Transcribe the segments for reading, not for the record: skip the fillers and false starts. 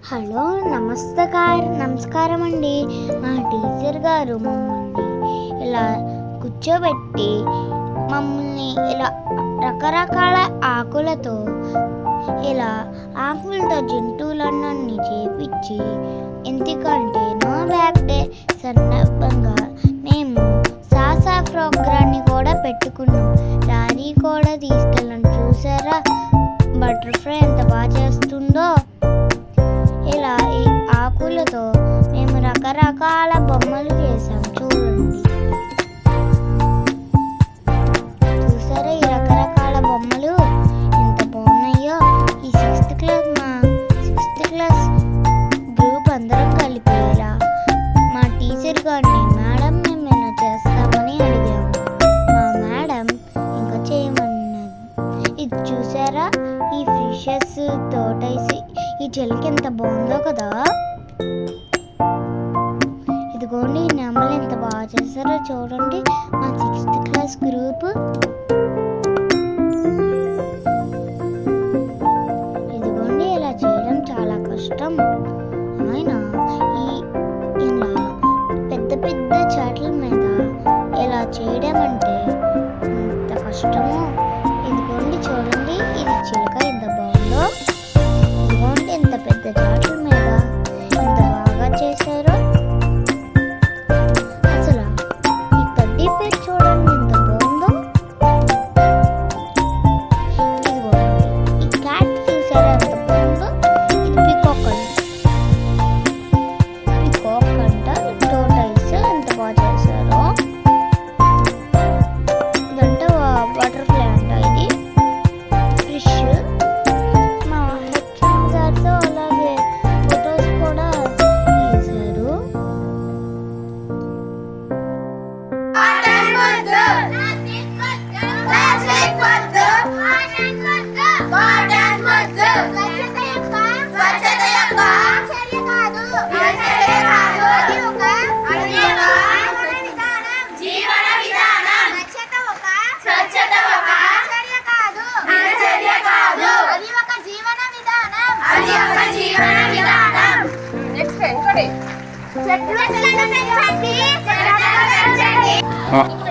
Hello నమస్కారం అండి. మా టీచర్ గారు మమ్మల్ని ఇలా కూర్చోబెట్టి మమ్మల్ని ఇలా రకరకాల ఆకులతో జంతువులన్నీ చేపించి ఎందుకంటే నో బ్యాక్ డే సందర్భంగా మేము సాసా ప్రోగ్రాన్ని కూడా పెట్టుకున్నాం. రారీ కూడా తీసుకెళ్ళాం. చూసారా బటర్ఫ్లై ఎంత బాగా చేస్తుందో. ఇలా ఈ ఆకులతో మేము రకరకాల బొమ్మలు చేసాం. చూసారా ఈ రకరకాల బొమ్మలు ఎంత బాగున్నాయో. ఈ సిక్స్త్ క్లాస్ గ్రూప్ అందరం కలిపి ఇలా మా టీచర్ గారిని మేడం మేము ఇలా చేస్తామని అడిగాము. మా మేడం ఇంకా చేయమన్నది. ఇది చూసారా ఈ ఫిషెస్ తోటేసి ఈ చెలికి ఎంత బాగుందో కదా. ఇదిగోండి ఈ నెమలు ఎంత బాగా చేస్తారో చూడండి మా సిక్స్త్ క్లాస్ గ్రూప్. ఇదిగోండి ఇలా చేయడం చాలా కష్టం. అయినా ఇలా పెద్ద పెద్ద చాట్ల మీద ఇలా చేయడం అంటే ఎంత కష్టమో. ఇదిగోండి చూడండి ఇది చిలుక ఎంత బాగుందో. ఇదిగోండి ఎంత పెద్ద చాట్ల మీద ఎంత బాగా చేశారో. అసలు ఈ కడ్డీ పేరు చూడండి ఎంత బాగుందో. ఇదిగోండి ఈ క్యాట్ చూసారా ఎంత బాగుందో. ఇది పికాక్ అంట. టోటైస్ ఎంత బాగా చేశారో. ఇదంట బటర్ఫ్లై అంట. ఇది ఫిష్. మా హెచ్ఎం గారితో అలాగే ఫొటోస్ కూడా తీశారు.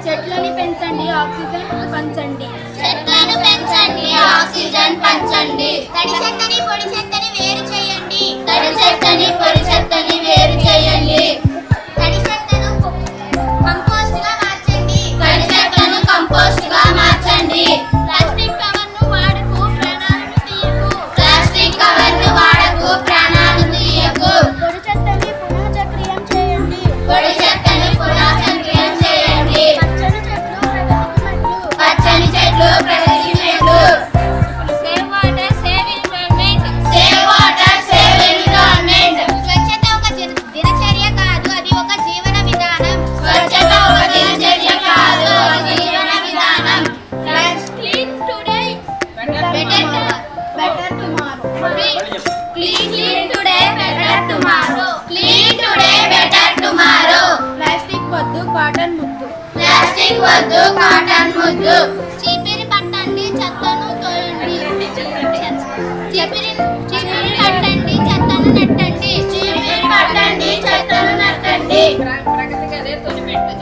చెట్లను పెంచండి ఆక్సిజన్ పంచండి. చెట్లను పెంచండి ఆక్సిజన్ పంచండి. తడి చెత్తని పొడి చెత్తని వేరు చేయండి. తడి చెత్తని పొడి చెత్తని వేరు చేయండి. తడి చెత్తను కంపోస్ట్ గా మార్చండి. తడి చెత్తను కంపోస్ట్ గా మార్చండి. ప్లాస్టిక్ కవర్ను వాడకు ప్రాణాలను తీయకు. ప్లాస్టిక్ కవర్ను వాడకు ప్రాణాలను తీయకు. పొడి చెత్తని పునఃచక్రీయం చేయండి. పొడి చెత్తని పునఃచక్రీయం చేయండి. పచ్చని చెట్లు ప్రగతికి మెట్లు. Save water save environment. Save water save environment. స్వచ్ఛత ఒక దినచర్య కాదు, అది ఒక జీవన విధానం. స్వచ్ఛత ఒక దినచర్య కాదు, అది జీవన విధానం. Clean today better tomorrow. Clean today better tomorrow. Clean today better tomorrow. Plastic వద్దు కాటన్ ముద్దు. ప్లాస్టిక్ వద్దు కాటన్ ముద్దు. చీపిరి పట్టండి చెత్తను తోయండి. చీపిరి పట్టండి చెత్తను నెట్టండి. చీపిరి పట్టండి చెత్తను నెట్టండి. ప్రగతికి అదే తొలిమెట్టు.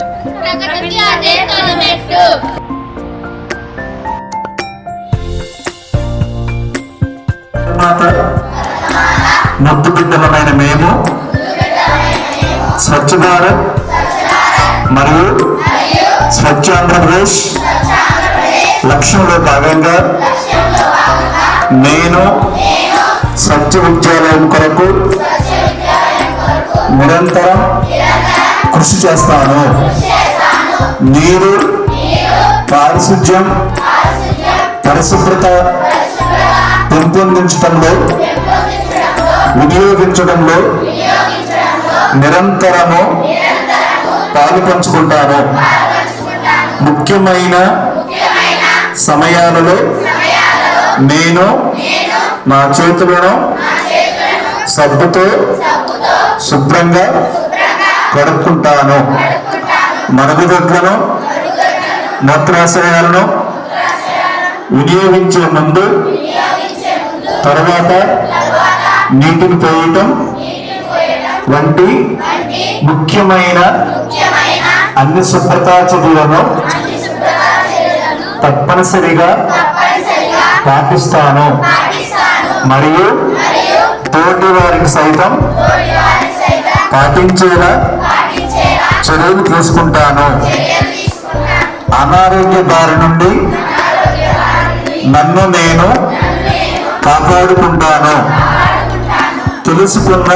ముద్దు బిడ్డలమైన మేము స్వచ్ఛ భారత్ మరియు స్వచ్ఛ ఆంధ్రప్రదేశ్ లక్ష్యంలో భాగంగా నేను స్వచ్ఛ విద్యాలయం కొరకు నిరంతరం కృషి చేస్తాను. నీరు, పారిశుధ్యం, పరిశుభ్రత పెంపొందించడంలో వినియోగించడంలో నిరంతరము పాలు పంచుకుంటాను. ముఖ్యమైన సమయాలలో నేను నా చేతులను సబ్బుతో శుభ్రంగా కడుక్కుంటాను. మరుగుదొడ్లను మూత్రాశయాలను వినియోగించే ముందు తర్వాత నీటిని పోయటం వంటి ముఖ్యమైన అన్ని శుభ్రతా చర్యలను తప్పనిసరిగా పాటిస్తాను మరియు తోటి వారికి సైతం పాటించేలా చర్యలు తీసుకుంటాను. అనారోగ్య బారి నుండి నన్ను నేను కాపాడుకుంటాను. తెలుసుకున్న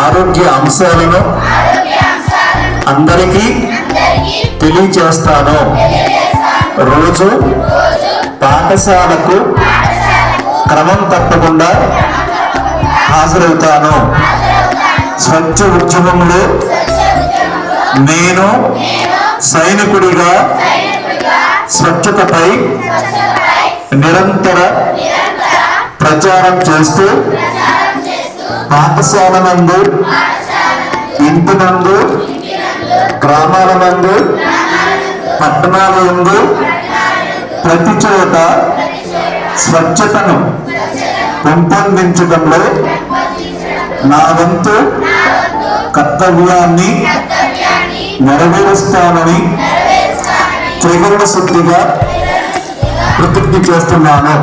ఆరోగ్య అంశాలను అందరికీ తెలియచేస్తాను. రోజు పాఠశాలకు క్రమం తప్పకుండా హాజరవుతాను. స్వచ్ఛ ఉద్యమంలో నేను సైనికుడిగా స్వచ్ఛతపై నిరంతర ప్రచారం చేస్తూ పాఠశాల నందు, ఇంటి నందు, గ్రామాల నందు, పట్టణాల నందు ప్రతి చోట స్వచ్ఛతను పెంపొందించడంలో నా వంతు కర్తవ్యాన్ని నెరవేరుస్తానని త్రికరణ శుద్ధిగా ప్రతిజ్ఞ చేస్తున్నాను.